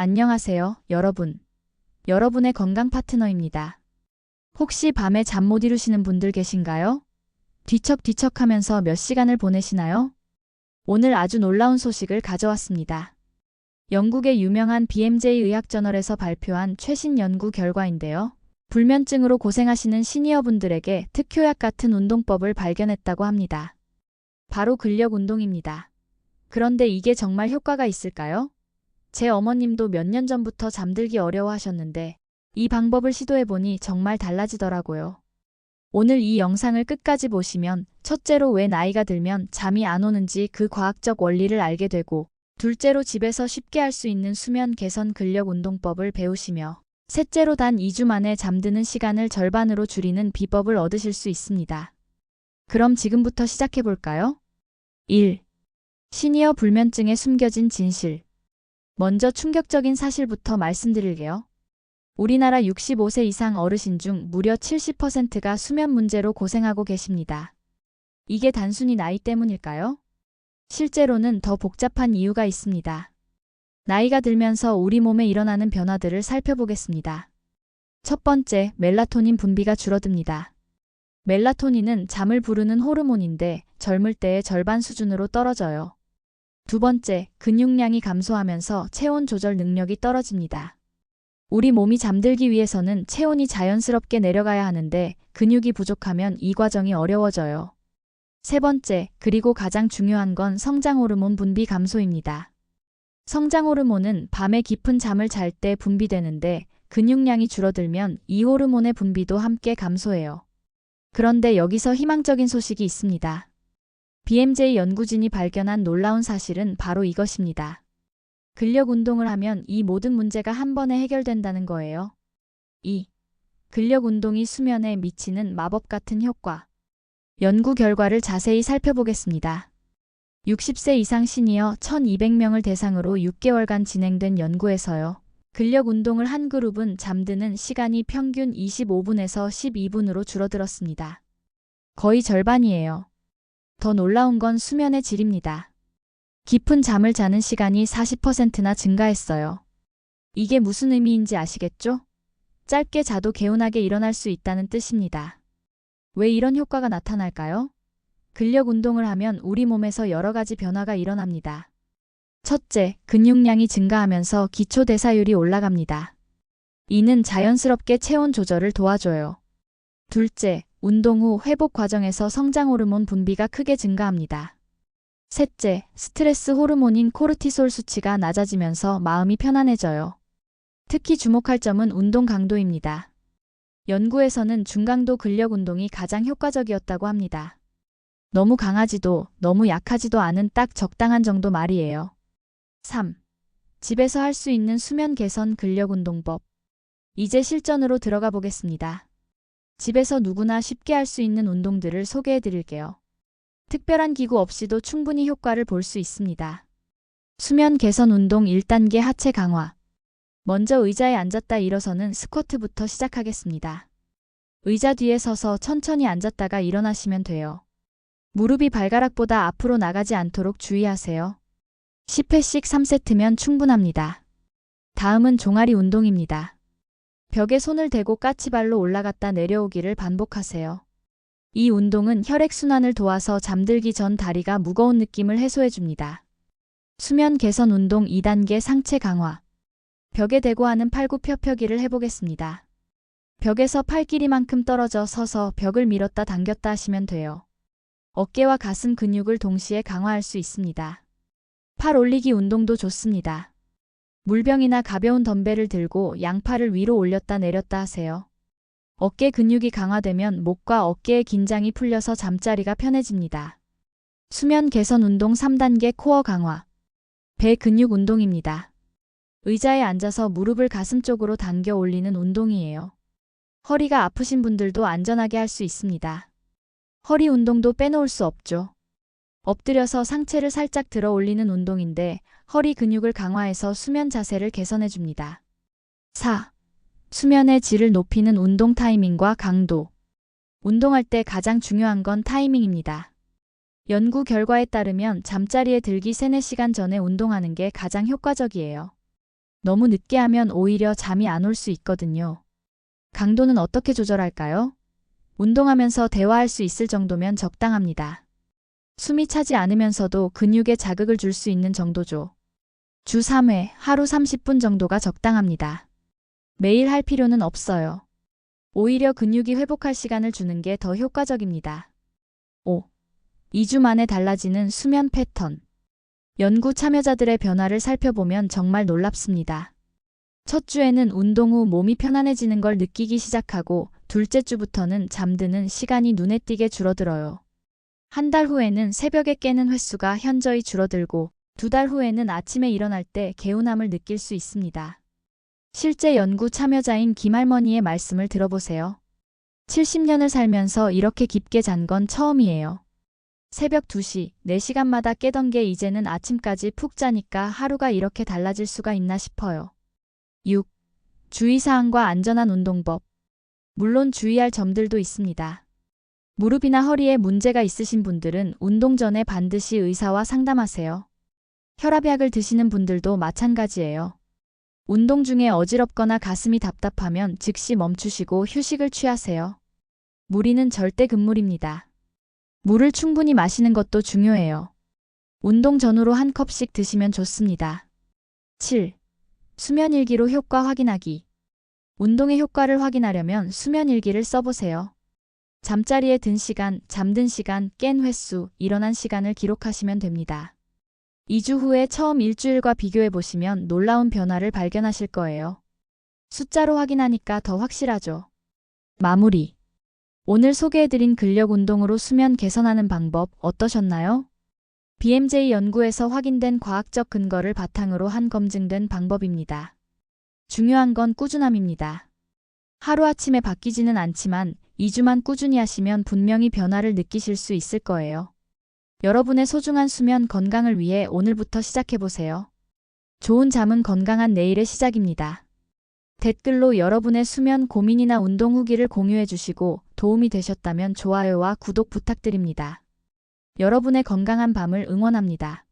안녕하세요, 여러분. 여러분의 건강 파트너입니다. 혹시 밤에 잠 못 이루시는 분들 계신가요? 뒤척뒤척 하면서 몇 시간을 보내시나요? 오늘 아주 놀라운 소식을 가져왔습니다. 영국의 유명한 BMJ 의학저널에서 발표한 최신 연구 결과인데요. 불면증으로 고생하시는 시니어분들에게 특효약 같은 운동법을 발견했다고 합니다. 바로 근력 운동입니다. 그런데 이게 정말 효과가 있을까요? 제 어머님도 몇 년 전부터 잠들기 어려워하셨는데 이 방법을 시도해보니 정말 달라지더라고요. 오늘 이 영상을 끝까지 보시면 첫째로 왜 나이가 들면 잠이 안 오는지 그 과학적 원리를 알게 되고, 둘째로 집에서 쉽게 할 수 있는 수면 개선 근력 운동법을 배우시며, 셋째로 단 2주 만에 잠드는 시간을 절반으로 줄이는 비법을 얻으실 수 있습니다. 그럼 지금부터 시작해볼까요? 1. 시니어 불면증의 숨겨진 진실. 먼저 충격적인 사실부터 말씀드릴게요. 우리나라 65세 이상 어르신 중 무려 70%가 수면 문제로 고생하고 계십니다. 이게 단순히 나이 때문일까요? 실제로는 더 복잡한 이유가 있습니다. 나이가 들면서 우리 몸에 일어나는 변화들을 살펴보겠습니다. 첫 번째, 멜라토닌 분비가 줄어듭니다. 멜라토닌은 잠을 부르는 호르몬인데 젊을 때의 절반 수준으로 떨어져요. 두 번째, 근육량이 감소하면서 체온 조절 능력이 떨어집니다. 우리 몸이 잠들기 위해서는 체온이 자연스럽게 내려가야 하는데 근육이 부족하면 이 과정이 어려워져요. 세 번째, 그리고 가장 중요한 건 성장 호르몬 분비 감소입니다. 성장 호르몬은 밤에 깊은 잠을 잘 때 분비되는데 근육량이 줄어들면 이 호르몬의 분비도 함께 감소해요. 그런데 여기서 희망적인 소식이 있습니다. BMJ 연구진이 발견한 놀라운 사실은 바로 이것입니다. 근력 운동을 하면 이 모든 문제가 한 번에 해결된다는 거예요. 2. 근력 운동이 수면에 미치는 마법 같은 효과. 연구 결과를 자세히 살펴보겠습니다. 60세 이상 시니어 1200명을 대상으로 6개월간 진행된 연구에서요. 근력 운동을 한 그룹은 잠드는 시간이 평균 25분에서 12분으로 줄어들었습니다. 거의 절반이에요. 더 놀라운 건 수면의 질입니다. 깊은 잠을 자는 시간이 40%나 증가했어요. 이게 무슨 의미인지 아시겠죠? 짧게 자도 개운하게 일어날 수 있다는 뜻입니다. 왜 이런 효과가 나타날까요? 근력 운동을 하면 우리 몸에서 여러 가지 변화가 일어납니다. 첫째, 근육량이 증가하면서 기초 대사율이 올라갑니다. 이는 자연스럽게 체온 조절을 도와줘요. 둘째, 운동 후 회복 과정에서 성장 호르몬 분비가 크게 증가합니다. 셋째, 스트레스 호르몬인 코르티솔 수치가 낮아지면서 마음이 편안해져요. 특히 주목할 점은 운동 강도입니다. 연구에서는 중강도 근력 운동이 가장 효과적이었다고 합니다. 너무 강하지도 너무 약하지도 않은 딱 적당한 정도 말이에요. 3. 집에서 할 수 있는 수면 개선 근력 운동법. 이제 실전으로 들어가 보겠습니다. 집에서 누구나 쉽게 할 수 있는 운동들을 소개해 드릴게요. 특별한 기구 없이도 충분히 효과를 볼 수 있습니다. 수면 개선 운동 1단계 하체 강화. 먼저 의자에 앉았다 일어서는 스쿼트부터 시작하겠습니다. 의자 뒤에 서서 천천히 앉았다가 일어나시면 돼요. 무릎이 발가락보다 앞으로 나가지 않도록 주의하세요. 10회씩 3세트면 충분합니다. 다음은 종아리 운동입니다. 벽에 손을 대고 까치발로 올라갔다 내려오기를 반복하세요. 이 운동은 혈액순환을 도와서 잠들기 전 다리가 무거운 느낌을 해소해줍니다. 수면 개선 운동 2단계 상체 강화. 벽에 대고 하는 팔굽혀펴기를 해보겠습니다. 벽에서 팔 길이만큼 떨어져 서서 벽을 밀었다 당겼다 하시면 돼요. 어깨와 가슴 근육을 동시에 강화할 수 있습니다. 팔 올리기 운동도 좋습니다. 물병이나 가벼운 덤벨을 들고 양팔을 위로 올렸다 내렸다 하세요. 어깨 근육이 강화되면 목과 어깨의 긴장이 풀려서 잠자리가 편해집니다. 수면 개선 운동 3단계 코어 강화. 배 근육 운동입니다. 의자에 앉아서 무릎을 가슴 쪽으로 당겨 올리는 운동이에요. 허리가 아프신 분들도 안전하게 할 수 있습니다. 허리 운동도 빼놓을 수 없죠. 엎드려서 상체를 살짝 들어 올리는 운동인데 허리 근육을 강화해서 수면 자세를 개선해줍니다. 4. 수면의 질을 높이는 운동 타이밍과 강도. 운동할 때 가장 중요한 건 타이밍입니다. 연구 결과에 따르면 잠자리에 들기 3-4시간 전에 운동하는 게 가장 효과적이에요. 너무 늦게 하면 오히려 잠이 안 올 수 있거든요. 강도는 어떻게 조절할까요? 운동하면서 대화할 수 있을 정도면 적당합니다. 숨이 차지 않으면서도 근육에 자극을 줄 수 있는 정도죠. 주 3회, 하루 30분 정도가 적당합니다. 매일 할 필요는 없어요. 오히려 근육이 회복할 시간을 주는 게 더 효과적입니다. 5. 2주 만에 달라지는 수면 패턴. 연구 참여자들의 변화를 살펴보면 정말 놀랍습니다. 첫 주에는 운동 후 몸이 편안해지는 걸 느끼기 시작하고 둘째 주부터는 잠드는 시간이 눈에 띄게 줄어들어요. 한 달 후에는 새벽에 깨는 횟수가 현저히 줄어들고 2달 후에는 아침에 일어날 때 개운함을 느낄 수 있습니다. 실제 연구 참여자인 김할머니의 말씀을 들어보세요. 70년을 살면서 이렇게 깊게 잔 건 처음이에요. 새벽 2시, 4시간마다 깨던 게 이제는 아침까지 푹 자니까 하루가 이렇게 달라질 수가 있나 싶어요. 6. 주의사항과 안전한 운동법. 물론 주의할 점들도 있습니다. 무릎이나 허리에 문제가 있으신 분들은 운동 전에 반드시 의사와 상담하세요. 혈압약을 드시는 분들도 마찬가지예요. 운동 중에 어지럽거나 가슴이 답답하면 즉시 멈추시고 휴식을 취하세요. 무리는 절대 금물입니다. 물을 충분히 마시는 것도 중요해요. 운동 전후로 한 컵씩 드시면 좋습니다. 7. 수면 일기로 효과 확인하기. 운동의 효과를 확인하려면 수면 일기를 써보세요. 잠자리에 든 시간, 잠든 시간, 깬 횟수, 일어난 시간을 기록하시면 됩니다. 2주 후에 처음 일주일과 비교해 보시면 놀라운 변화를 발견하실 거예요. 숫자로 확인하니까 더 확실하죠. 마무리. 오늘 소개해드린 근력 운동으로 수면 개선하는 방법 어떠셨나요? BMJ 연구에서 확인된 과학적 근거를 바탕으로 한 검증된 방법입니다. 중요한 건 꾸준함입니다. 하루아침에 바뀌지는 않지만 2주만 꾸준히 하시면 분명히 변화를 느끼실 수 있을 거예요. 여러분의 소중한 수면 건강을 위해 오늘부터 시작해보세요. 좋은 잠은 건강한 내일의 시작입니다. 댓글로 여러분의 수면 고민이나 운동 후기를 공유해 주시고 도움이 되셨다면 좋아요와 구독 부탁드립니다. 여러분의 건강한 밤을 응원합니다.